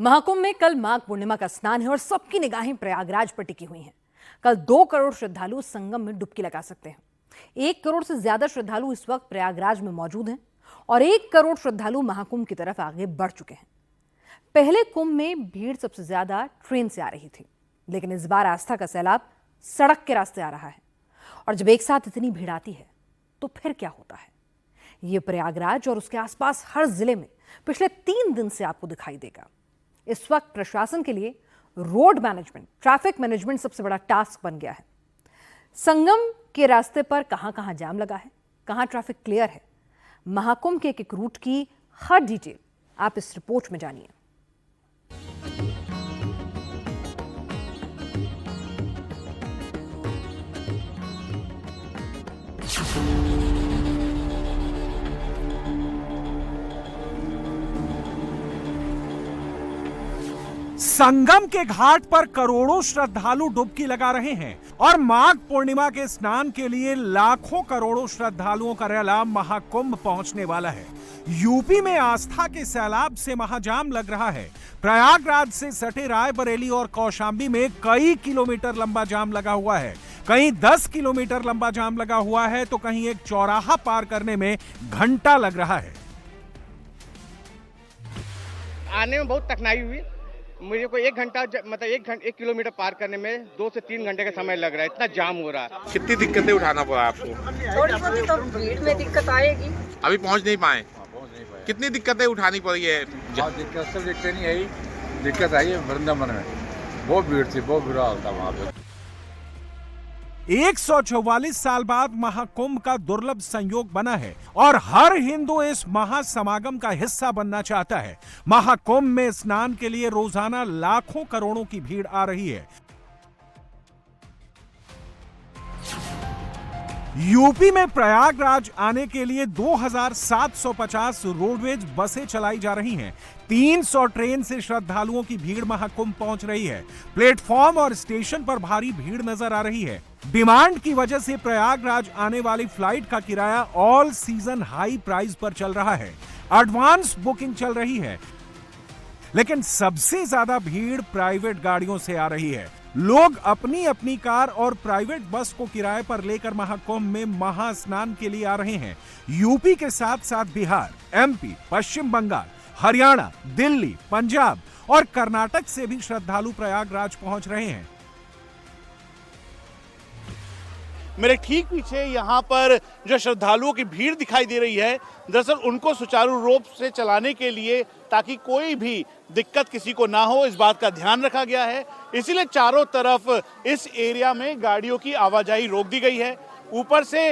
महाकुंभ में कल माघ पूर्णिमा का स्नान है और सबकी निगाहें प्रयागराज पर टिकी हुई हैं। कल 2 करोड़ श्रद्धालु संगम में डुबकी लगा सकते हैं। 1 करोड़ से ज्यादा श्रद्धालु इस वक्त प्रयागराज में मौजूद हैं और 1 करोड़ श्रद्धालु महाकुंभ की तरफ आगे बढ़ चुके हैं। पहले कुंभ में भीड़ सबसे ज्यादा ट्रेन से आ रही थी, लेकिन इस बार आस्था का सैलाब सड़क के रास्ते आ रहा है। और जब एक साथ इतनी भीड़ आती है तो फिर क्या होता है, ये प्रयागराज और उसके आसपास हर जिले में पिछले 3 दिन से आपको दिखाई देगा। इस वक्त प्रशासन के लिए रोड मैनेजमेंट, ट्रैफिक मैनेजमेंट सबसे बड़ा टास्क बन गया है। संगम के रास्ते पर कहां कहां जाम लगा है, कहां ट्रैफिक क्लियर है, महाकुंभ के एक रूट की हर डिटेल आप इस रिपोर्ट में जानिए। संगम के घाट पर करोड़ों श्रद्धालु डुबकी लगा रहे हैं और माघ पूर्णिमा के स्नान के लिए लाखों करोड़ों श्रद्धालुओं का रैला महाकुंभ पहुंचने वाला है। यूपी में आस्था के सैलाब से महाजाम लग रहा है। प्रयागराज से सटे रायबरेली और कौशाम्बी में कई किलोमीटर लंबा जाम लगा हुआ है। कहीं 10 किलोमीटर लंबा जाम लगा हुआ है तो कहीं एक चौराहा पार करने में घंटा लग रहा है। आने में बहुत कठिनाई हुई। मुझे को 1 घंटा मतलब 1 किलोमीटर पार करने में 2 से 3 घंटे का समय लग रहा है, इतना जाम हो रहा है। कितनी दिक्कतें उठाना पड़ा आपको? थोड़ी बहुत तो भीड़ में दिक्कत आएगी। अभी पहुंच नहीं पाए? कितनी दिक्कतें उठानी पड़ी है? दिक्कत सब दिक्कत नहीं आई, दिक्कत आई है वृंदावन में, बहुत भीड़ थी, बहुत बुरा हाल था वहाँ पे। 144 साल बाद महाकुंभ का दुर्लभ संयोग बना है और हर हिंदू इस महासमागम का हिस्सा बनना चाहता है। महाकुंभ में स्नान के लिए रोजाना लाखों करोड़ों की भीड़ आ रही है। यूपी में प्रयागराज आने के लिए 2750 रोडवेज बसें चलाई जा रही हैं। 300 ट्रेन से श्रद्धालुओं की भीड़ महाकुंभ पहुंच रही है। प्लेटफॉर्म और स्टेशन पर भारी भीड़ नजर आ रही है। डिमांड की वजह से प्रयागराज आने वाली फ्लाइट का किराया ऑल सीजन हाई प्राइस पर चल रहा है। एडवांस बुकिंग चल रही है, लेकिन सबसे ज्यादा भीड़ प्राइवेट गाड़ियों से आ रही है। लोग अपनी अपनी कार और प्राइवेट बस को किराए पर लेकर महाकुंभ में महास्नान के लिए आ रहे हैं। यूपी के साथ साथ बिहार, एमपी, पश्चिम बंगाल, हरियाणा, दिल्ली, पंजाब और कर्नाटक से भी श्रद्धालु प्रयागराज पहुंच रहे हैं। मेरे ठीक पीछे यहाँ पर जो श्रद्धालुओं की भीड़ दिखाई दे रही है, दरअसल उनको सुचारू रूप से चलाने के लिए, ताकि कोई भी दिक्कत किसी को ना हो, इस बात का ध्यान रखा गया है। इसीलिए चारों तरफ इस एरिया में गाड़ियों की आवाजाही रोक दी गई है। ऊपर से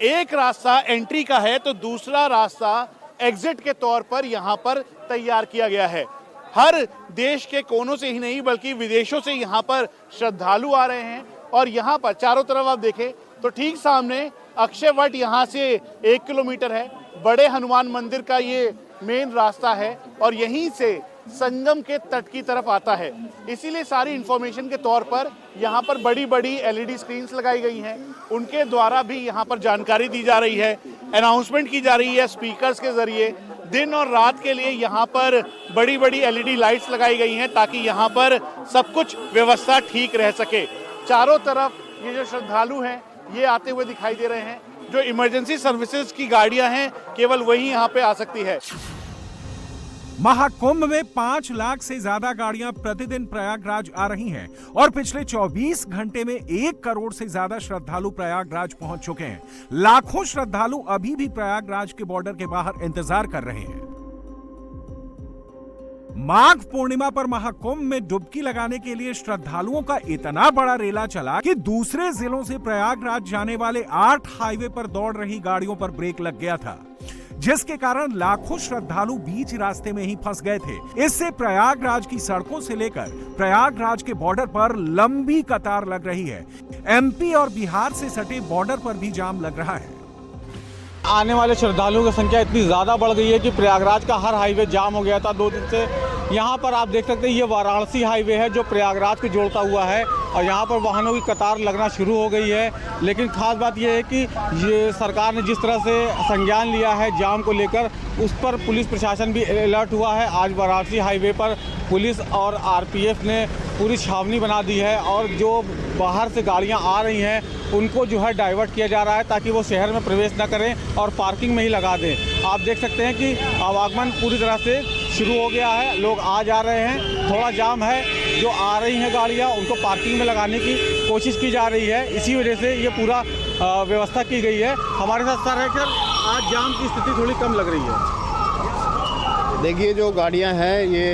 एक रास्ता एंट्री का है तो दूसरा रास्ता एग्जिट के तौर पर यहाँ पर तैयार किया गया है। हर देश के कोनों से ही नहीं बल्कि विदेशों से यहाँ पर श्रद्धालु आ रहे हैं और यहाँ पर चारों तरफ आप देखें तो ठीक सामने अक्षय वट यहाँ से 1 किलोमीटर है। बड़े हनुमान मंदिर का ये मेन रास्ता है और यहीं से संगम के तट की तरफ आता है। इसीलिए सारी इंफॉर्मेशन के तौर पर यहाँ पर बड़ी बड़ी LED स्क्रीन्स लगाई गई हैं। उनके द्वारा भी यहाँ पर जानकारी दी जा रही है, अनाउंसमेंट की जा रही है स्पीकर्स के जरिए। दिन और रात के लिए यहाँ पर बड़ी बड़ी LED लाइट्स लगाई गई हैं ताकि यहाँ पर सब कुछ व्यवस्था ठीक रह सके। चारों तरफ ये जो श्रद्धालु हैं ये आते हुए दिखाई दे रहे हैं। जो इमरजेंसी सर्विसेज की गाड़ियां हैं केवल वही यहाँ पे आ सकती है। महाकुंभ में 5 लाख से ज्यादा गाड़ियां प्रतिदिन प्रयागराज आ रही हैं और पिछले 24 घंटे में 1 करोड़ से ज्यादा श्रद्धालु प्रयागराज पहुंच चुके हैं। लाखों श्रद्धालु अभी भी प्रयागराज के बॉर्डर के बाहर इंतजार कर रहे हैं। माघ पूर्णिमा पर महाकुंभ में डुबकी लगाने के लिए श्रद्धालुओं का इतना बड़ा रेला चला कि दूसरे जिलों से प्रयागराज जाने वाले 8 हाईवे पर दौड़ रही गाड़ियों पर ब्रेक लग गया था, जिसके कारण लाखों श्रद्धालु बीच रास्ते में ही फंस गए थे। इससे प्रयागराज की सड़कों से लेकर प्रयागराज के बॉर्डर पर लंबी कतार लग रही है। एमपी और बिहार से सटे बॉर्डर पर भी जाम लग रहा है। आने वाले श्रद्धालुओं की संख्या इतनी ज्यादा बढ़ गई है कि प्रयागराज का हर हाईवे जाम हो गया था 2 दिन से। यहाँ पर आप देख सकते हैं ये वाराणसी हाईवे है जो प्रयागराज को जोड़ता हुआ है और यहाँ पर वाहनों की कतार लगना शुरू हो गई है। लेकिन खास बात ये है कि ये सरकार ने जिस तरह से संज्ञान लिया है जाम को लेकर, उस पर पुलिस प्रशासन भी अलर्ट हुआ है। आज वाराणसी हाईवे पर पुलिस और आरपीएफ ने पूरी छावनी बना दी है और जो बाहर से गाड़ियाँ आ रही हैं उनको जो है डाइवर्ट किया जा रहा है ताकि वो शहर में प्रवेश न करें और पार्किंग में ही लगा दें। आप देख सकते हैं कि आवागमन पूरी तरह से शुरू हो गया है, लोग आ जा रहे हैं। थोड़ा जाम है, जो आ रही हैं गाड़ियाँ उनको पार्किंग में लगाने की कोशिश की जा रही है, इसी वजह से ये पूरा व्यवस्था की गई है। हमारे साथ सर है सर, आज जाम की स्थिति थोड़ी कम लग रही है। देखिए जो गाड़ियां हैं ये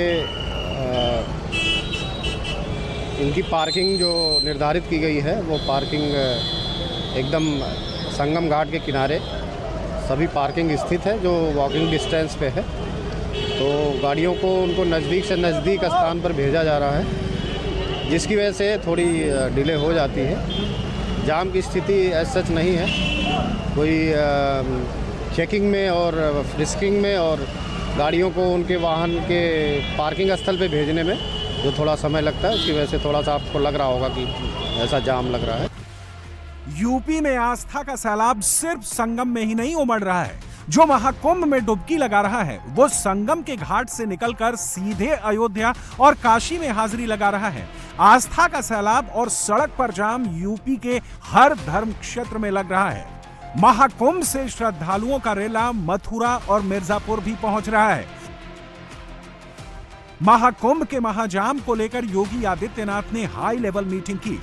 इनकी पार्किंग जो निर्धारित की गई है वो पार्किंग एकदम संगम घाट के किनारे सभी पार्किंग स्थित है जो वॉकिंग डिस्टेंस पे है। तो गाड़ियों को उनको नज़दीक से नज़दीक स्थान पर भेजा जा रहा है, जिसकी वजह से थोड़ी डिले हो जाती है। जाम की स्थिति एज सच नहीं है, कोई चेकिंग में और फ्रिस्किंग में और गाड़ियों को उनके वाहन के पार्किंग स्थल पे भेजने में जो थोड़ा समय लगता है उसकी वजह से थोड़ा सा आपको लग रहा होगा कि ऐसा जाम लग रहा है। यूपी में आस्था का सैलाब सिर्फ संगम में ही नहीं उमड़ रहा है। जो महाकुंभ में डुबकी लगा रहा है वो संगम के घाट से निकलकर सीधे अयोध्या और काशी में हाजिरी लगा रहा है। आस्था का सैलाब और सड़क पर जाम यूपी के हर धर्म क्षेत्र में लग रहा है। महाकुंभ से श्रद्धालुओं का रेला मथुरा और मिर्जापुर भी पहुंच रहा है। महाकुंभ के महाजाम को लेकर योगी आदित्यनाथ ने हाई लेवल मीटिंग की।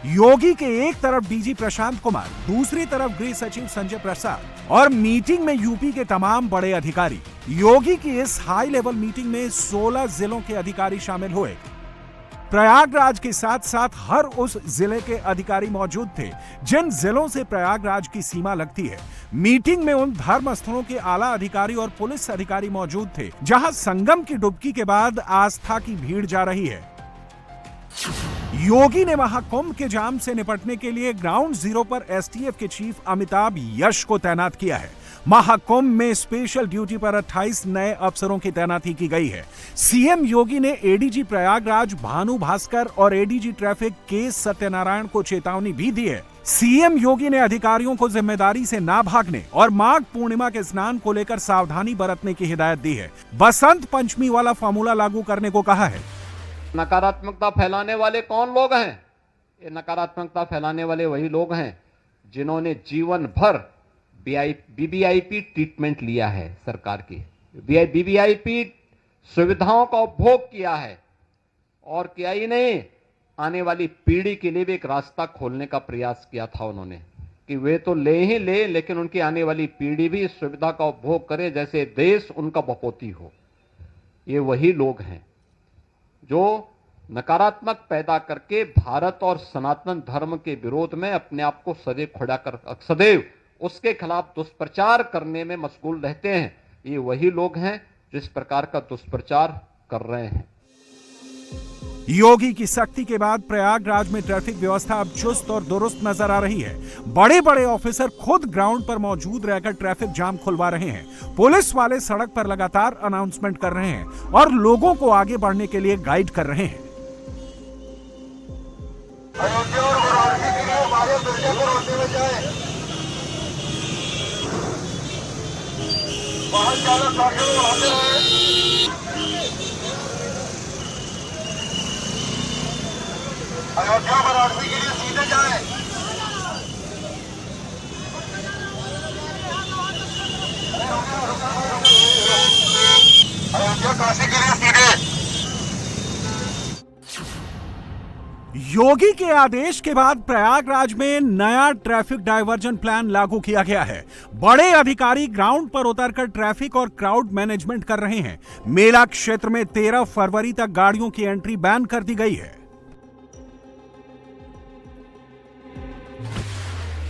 योगी के एक तरफ डीजी प्रशांत कुमार, दूसरी तरफ गृह सचिव संजय प्रसाद और मीटिंग में यूपी के तमाम बड़े अधिकारी। योगी की इस हाई लेवल मीटिंग में 16 जिलों के अधिकारी शामिल हुए। प्रयागराज के साथ साथ हर उस जिले के अधिकारी मौजूद थे जिन जिलों से प्रयागराज की सीमा लगती है। मीटिंग में उन धर्म स्थलों के आला अधिकारी और पुलिस अधिकारी मौजूद थे जहां संगम की डुबकी के बाद आस्था की भीड़ जा रही है। योगी ने महाकुंभ के जाम से निपटने के लिए ग्राउंड जीरो पर एसटीएफ के चीफ अमिताभ यश को तैनात किया है। महाकुंभ में स्पेशल ड्यूटी पर 28 नए अफसरों की तैनाती की गई है। सीएम योगी ने एडीजी प्रयागराज भानु भास्कर और एडीजी ट्रैफिक के सत्यनारायण को चेतावनी भी दी है। सीएम योगी ने अधिकारियों को जिम्मेदारी से ना भागने और माघ पूर्णिमा के स्नान को लेकर सावधानी बरतने की हिदायत दी है। बसंत पंचमी वाला फॉर्मूला लागू करने को कहा है। नकारात्मकता फैलाने वाले कौन लोग हैं? ये नकारात्मकता फैलाने वाले वही लोग हैं जिन्होंने जीवन भर बीबीआईपी ट्रीटमेंट लिया है, सरकार की बीबीआईपी सुविधाओं का उपभोग किया है और किया ही नहीं, आने वाली पीढ़ी के लिए भी एक रास्ता खोलने का प्रयास किया था उन्होंने कि वे तो ले ही ले लेकिन उनकी आने वाली पीढ़ी भी इस सुविधा का उपभोग करे जैसे देश उनका बपोती हो। ये वही लोग हैं जो नकारात्मक पैदा करके भारत और सनातन धर्म के विरोध में अपने आप को सदैव उसके खिलाफ दुष्प्रचार करने में मशगूल रहते हैं। ये वही लोग हैं जो इस प्रकार का दुष्प्रचार कर रहे हैं। योगी की सख्ती के बाद प्रयागराज में ट्रैफिक व्यवस्था अब चुस्त और दुरुस्त नजर आ रही है। बड़े बड़े ऑफिसर खुद ग्राउंड पर मौजूद रहकर ट्रैफिक जाम खुलवा रहे हैं। पुलिस वाले सड़क पर लगातार अनाउंसमेंट कर रहे हैं और लोगों को आगे बढ़ने के लिए गाइड कर रहे हैं। अयोध्या वाराणसी के लिए सीधे जाए। अयोध्या काशी के लिए सीधे। योगी के आदेश के बाद प्रयागराज में नया ट्रैफिक डायवर्जन प्लान लागू किया गया है। बड़े अधिकारी ग्राउंड पर उतरकर ट्रैफिक और क्राउड मैनेजमेंट कर रहे हैं। मेला क्षेत्र में 13 फरवरी तक गाड़ियों की एंट्री बैन कर दी गई है।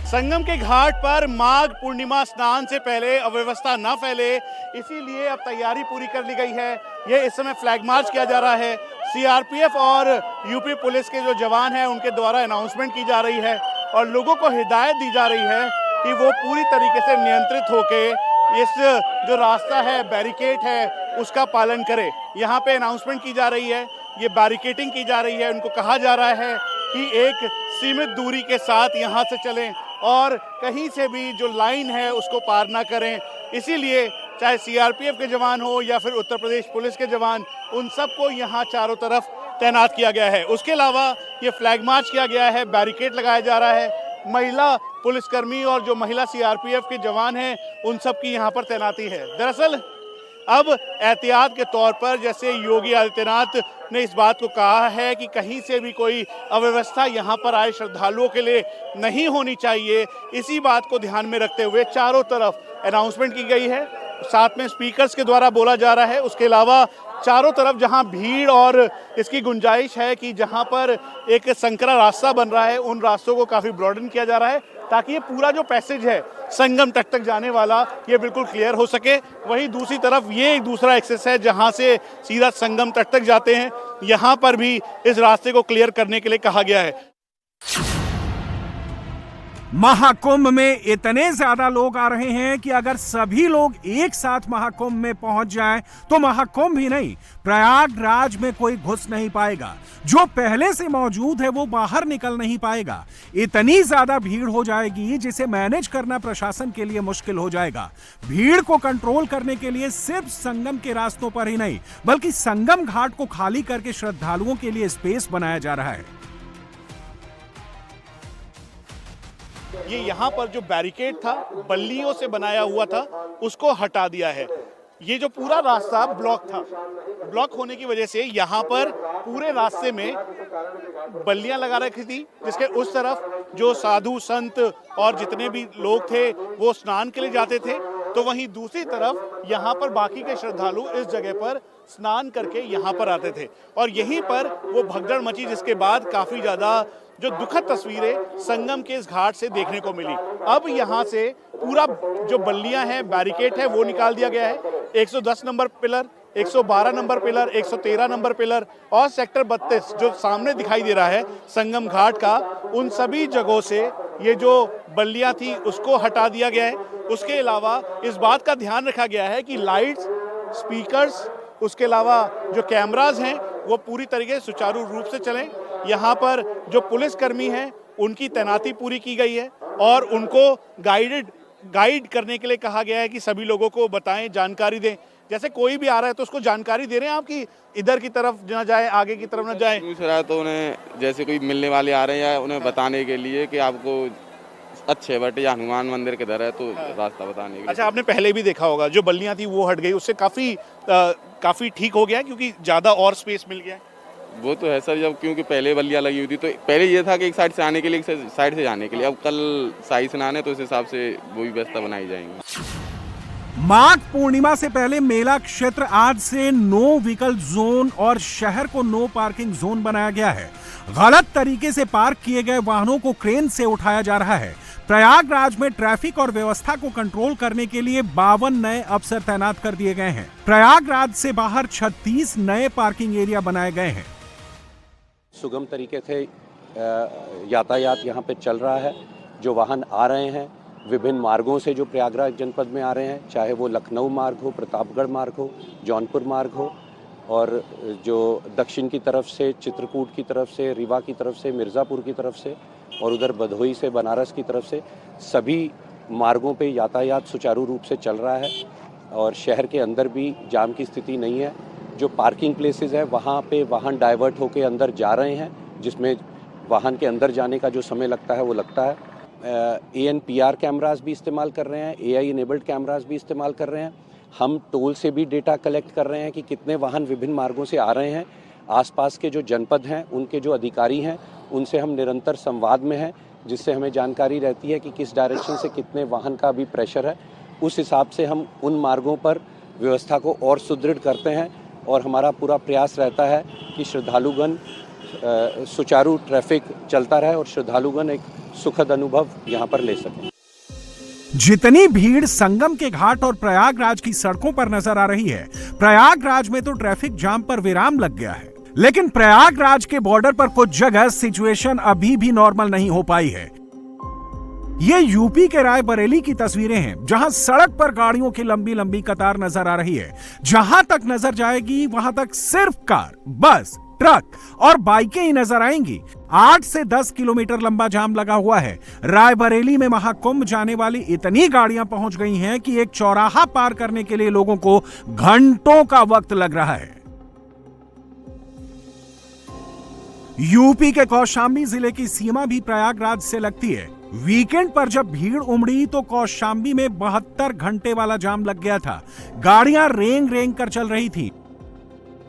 संगम के घाट पर माघ पूर्णिमा स्नान से पहले अव्यवस्था न फैले, इसीलिए अब तैयारी पूरी कर ली गई है। ये इस समय फ्लैग मार्च किया जा रहा है। सीआरपीएफ और यूपी पुलिस के जो जवान हैं उनके द्वारा अनाउंसमेंट की जा रही है और लोगों को हिदायत दी जा रही है कि वो पूरी तरीके से नियंत्रित होकर इस जो रास्ता है, बैरिकेड है, उसका पालन करें। यहाँ पे अनाउंसमेंट की जा रही है, ये बैरिकेडिंग की जा रही है। उनको कहा जा रहा है कि एक सीमित दूरी के साथ यहाँ से चलें और कहीं से भी जो लाइन है उसको पार ना करें। इसीलिए चाहे सीआरपीएफ के जवान हो या फिर उत्तर प्रदेश पुलिस के जवान, उन सबको यहाँ चारों तरफ तैनात किया गया है। उसके अलावा ये फ्लैग मार्च किया गया है, बैरिकेड लगाया जा रहा है। महिला पुलिसकर्मी और जो महिला सीआरपीएफ के जवान हैं उन सब की यहाँ पर तैनाती है। दरअसल अब एहतियात के तौर पर जैसे योगी आदित्यनाथ ने इस बात को कहा है कि कहीं से भी कोई अव्यवस्था यहाँ पर आए श्रद्धालुओं के लिए नहीं होनी चाहिए, इसी बात को ध्यान में रखते हुए चारों तरफ अनाउंसमेंट की गई है। साथ में स्पीकर्स के द्वारा बोला जा रहा है। उसके अलावा चारों तरफ जहां भीड़ और इसकी गुंजाइश है कि जहां पर एक संकरा रास्ता बन रहा है, उन रास्तों को काफ़ी ब्रॉडन किया जा रहा है ताकि ये पूरा जो पैसेज है संगम तट तक जाने वाला, ये बिल्कुल क्लियर हो सके। वहीं दूसरी तरफ ये एक दूसरा एक्सेस है जहां से सीधा संगम तट तक जाते हैं, यहाँ पर भी इस रास्ते को क्लियर करने के लिए कहा गया है। महाकुंभ में इतने ज्यादा लोग आ रहे हैं कि अगर सभी लोग एक साथ महाकुंभ में पहुंच जाएं तो महाकुंभ ही नहीं, प्रयागराज में कोई घुस नहीं पाएगा। जो पहले से मौजूद है वो बाहर निकल नहीं पाएगा। इतनी ज्यादा भीड़ हो जाएगी जिसे मैनेज करना प्रशासन के लिए मुश्किल हो जाएगा। भीड़ को कंट्रोल करने के लिए सिर्फ संगम के रास्तों पर ही नहीं बल्कि संगम घाट को खाली करके श्रद्धालुओं के लिए स्पेस बनाया जा रहा है। ये यहाँ पर जो बैरिकेड था, बल्लियों से बनाया हुआ था, उसको हटा दिया है। ये जो पूरा रास्ता ब्लॉक था, ब्लॉक होने की वजह से यहाँ पर पूरे रास्ते में बल्लियां लगा रखी थी, जिसके उस तरफ जो साधु संत और जितने भी लोग थे वो स्नान के लिए जाते थे, तो वहीं दूसरी तरफ यहाँ पर बाकी के श्रद्धालु इस जगह पर स्नान करके यहाँ पर आते थे और यहीं पर वो भगदड़ मची, जिसके बाद काफ़ी ज़्यादा जो दुखद तस्वीरें संगम के इस घाट से देखने को मिली। अब यहाँ से पूरा जो बल्लियां हैं, बैरिकेड है, वो निकाल दिया गया है। 110 number pillar, 112 number pillar, 113 number pillar और सेक्टर 32 जो सामने दिखाई दे रहा है संगम घाट का, उन सभी जगहों से ये जो बल्लियां थी उसको हटा दिया गया है। उसके अलावा इस बात का ध्यान रखा गया है कि लाइट्स, स्पीकर्स, उसके अलावा जो कैमराज हैं वो पूरी तरीके से सुचारू रूप से चलें। यहाँ पर जो पुलिसकर्मी हैं उनकी तैनाती पूरी की गई है और उनको गाइड करने के लिए कहा गया है कि सभी लोगों को बताएं, जानकारी दें। जैसे कोई भी आ रहा है तो उसको जानकारी दे रहे हैं आप कि इधर की तरफ ना जाए, आगे की तरफ ना जाए। पूछ रहा है तो उन्हें जैसे कोई मिलने वाले आ रहे हैं या उन्हें बताने के लिए कि आपको अच्छे बट या हनुमान मंदिर किधर है तो रास्ता बताने के लिए। अच्छा, आपने पहले भी देखा होगा जो बल्लियां थी वो हट गई, उससे काफ़ी ठीक हो गया क्योंकि ज़्यादा और स्पेस मिल गया। वो तो है सर, जब क्योंकि पहले बल्लियां लगी हुई थी तो पहले ये था कि एक साइड से आने के लिए, एक साइड से जाने के लिए। अब कल शाही स्नान है तो उस हिसाब से वो भी व्यवस्था बनाई जाएंगी। माघ पूर्णिमा से पहले मेला क्षेत्र आज से नो व्हीकल जोन और शहर को नो पार्किंग जोन बनाया गया है। गलत तरीके से पार्क किए गए वाहनों को क्रेन से उठाया जा रहा है। प्रयागराज में ट्रैफिक और व्यवस्था को कंट्रोल करने के लिए 52 नए अफसर तैनात कर दिए गए हैं। प्रयागराज से बाहर 36 नए पार्किंग एरिया बनाए गए हैं। सुगम तरीके से यातायात यहाँ पे चल रहा है। जो वाहन आ रहे हैं विभिन्न मार्गों से जो प्रयागराज जनपद में आ रहे हैं, चाहे वो लखनऊ मार्ग हो, प्रतापगढ़ मार्ग हो, जौनपुर मार्ग हो, और जो दक्षिण की तरफ से, चित्रकूट की तरफ से, रीवा की तरफ से, मिर्ज़ापुर की तरफ से और उधर भदोही से, बनारस की तरफ से, सभी मार्गों पे यातायात सुचारू रूप से चल रहा है और शहर के अंदर भी जाम की स्थिति नहीं है। जो पार्किंग प्लेसेस है वहाँ पे वाहन डाइवर्ट होके अंदर जा रहे हैं, जिसमें वाहन के अंदर जाने का जो समय लगता है वो लगता है। ANPR कैमरास भी इस्तेमाल कर रहे हैं, AI इनेबल्ड कैमरास भी इस्तेमाल कर रहे हैं। हम टोल से भी डेटा कलेक्ट कर रहे हैं कि कितने वाहन विभिन्न मार्गों से आ रहे हैं। आसपास के जो जनपद हैं उनके जो अधिकारी हैं उनसे हम निरंतर संवाद में हैं, जिससे हमें जानकारी रहती है कि किस डायरेक्शन से कितने वाहन का अभी प्रेशर है। उस हिसाब से हम उन मार्गों पर व्यवस्था को और सुदृढ़ करते हैं और हमारा पूरा प्रयास रहता है कि श्रद्धालुगण सुचारू ट्रैफिक चलता रहे और श्रद्धालुगण एक सुखद अनुभव यहाँ पर ले सकें। जितनी भीड़ संगम के घाट और प्रयागराज की सड़कों पर नजर आ रही है, प्रयागराज में तो ट्रैफिक जाम पर विराम लग गया है, लेकिन प्रयागराज के बॉर्डर पर कुछ जगह सिचुएशन अभी भी नॉर्मल नहीं हो पाई है। ये यूपी के रायबरेली की तस्वीरें हैं, जहां सड़क पर गाड़ियों की लंबी लंबी कतार नजर आ रही है। जहां तक नजर जाएगी वहां तक सिर्फ कार, बस, ट्रक और बाइकें ही नजर आएंगी। 8 से 10 किलोमीटर लंबा जाम लगा हुआ है। रायबरेली में महाकुंभ जाने वाली इतनी गाड़ियां पहुंच गई हैं कि एक चौराहा पार करने के लिए लोगों को घंटों का वक्त लग रहा है। यूपी के कौशाम्बी जिले की सीमा भी प्रयागराज से लगती है। वीकेंड पर जब भीड़ उमड़ी तो कौशाम्बी में 72 घंटे वाला जाम लग गया था। गाड़ियां रेंग रेंग कर चल रही थी,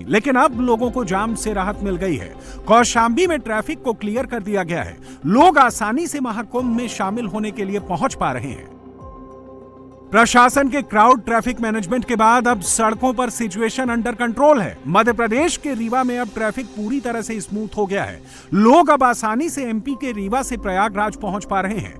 लेकिन अब लोगों को जाम से राहत मिल गई है। कौशाम्बी में ट्रैफिक को क्लियर कर दिया गया है। लोग आसानी से महाकुंभ में शामिल होने के लिए पहुंच पा रहे हैं। प्रशासन के क्राउड ट्रैफिक मैनेजमेंट के बाद अब सड़कों पर सिचुएशन अंडर कंट्रोल है। मध्य प्रदेश के रीवा में अब ट्रैफिक पूरी तरह से स्मूथ हो गया है। लोग अब आसानी से एमपी के रीवा से प्रयागराज पहुंच पा रहे हैं।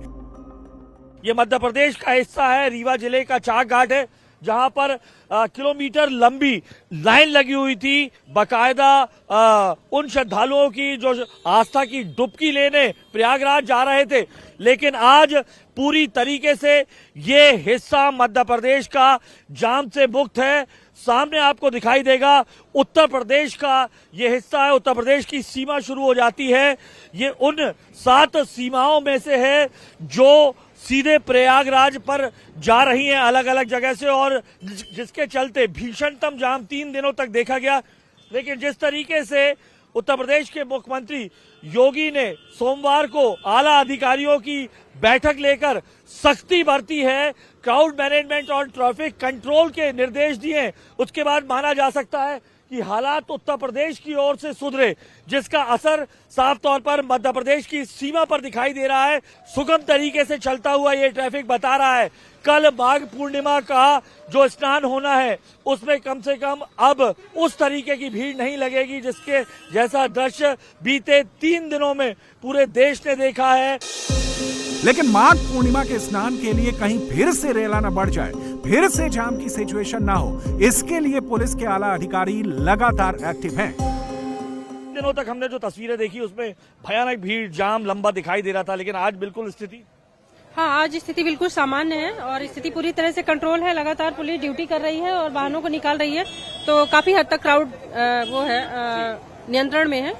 ये मध्य प्रदेश का हिस्सा है। रीवा जिले का चाक घाट है, जहां पर किलोमीटर लंबी लाइन लगी हुई थी। बाकायदा उन श्रद्धालुओं की जो आस्था की डुबकी लेने प्रयागराज जा रहे थे, लेकिन आज पूरी तरीके से ये हिस्सा मध्य प्रदेश का जाम से मुक्त है। सामने आपको दिखाई देगा उत्तर प्रदेश का ये हिस्सा है। उत्तर प्रदेश की सीमा शुरू हो जाती है। ये उन 7 सीमाओं में से है जो सीधे प्रयागराज पर जा रही हैं अलग अलग जगह से, और जिसके चलते भीषणतम जाम 3 दिनों तक देखा गया। लेकिन जिस तरीके से उत्तर प्रदेश के मुख्यमंत्री योगी ने सोमवार को आला अधिकारियों की बैठक लेकर सख्ती बरती है, क्राउड मैनेजमेंट और ट्रैफिक कंट्रोल के निर्देश दिए, उसके बाद माना जा सकता है कि हालात उत्तर प्रदेश की ओर से सुधरे, जिसका असर साफ तौर पर मध्य प्रदेश की सीमा पर दिखाई दे रहा है। सुगम तरीके से चलता हुआ ये ट्रैफिक बता रहा है कल माघ पूर्णिमा का जो स्नान होना है उसमें कम से कम अब उस तरीके की भीड़ नहीं लगेगी, जिसके जैसा दृश्य बीते 3 दिनों में पूरे देश ने देखा है। लेकिन माघ पूर्णिमा के स्नान के लिए कहीं फिर से रेला न बढ़ जाए, फिर से जाम की सिचुएशन ना हो, इसके लिए पुलिस के आला अधिकारी लगातार एक्टिव हैं। दिनों तक हमने जो तस्वीरें देखी उसमें भयानक भीड़, जाम लंबा दिखाई दे रहा था, लेकिन आज बिल्कुल स्थिति, हाँ, आज स्थिति बिल्कुल सामान्य है और स्थिति पूरी तरह से कंट्रोल है। लगातार पुलिस ड्यूटी कर रही है और वाहनों को निकाल रही है, तो काफी हद तक क्राउड नियंत्रण में है।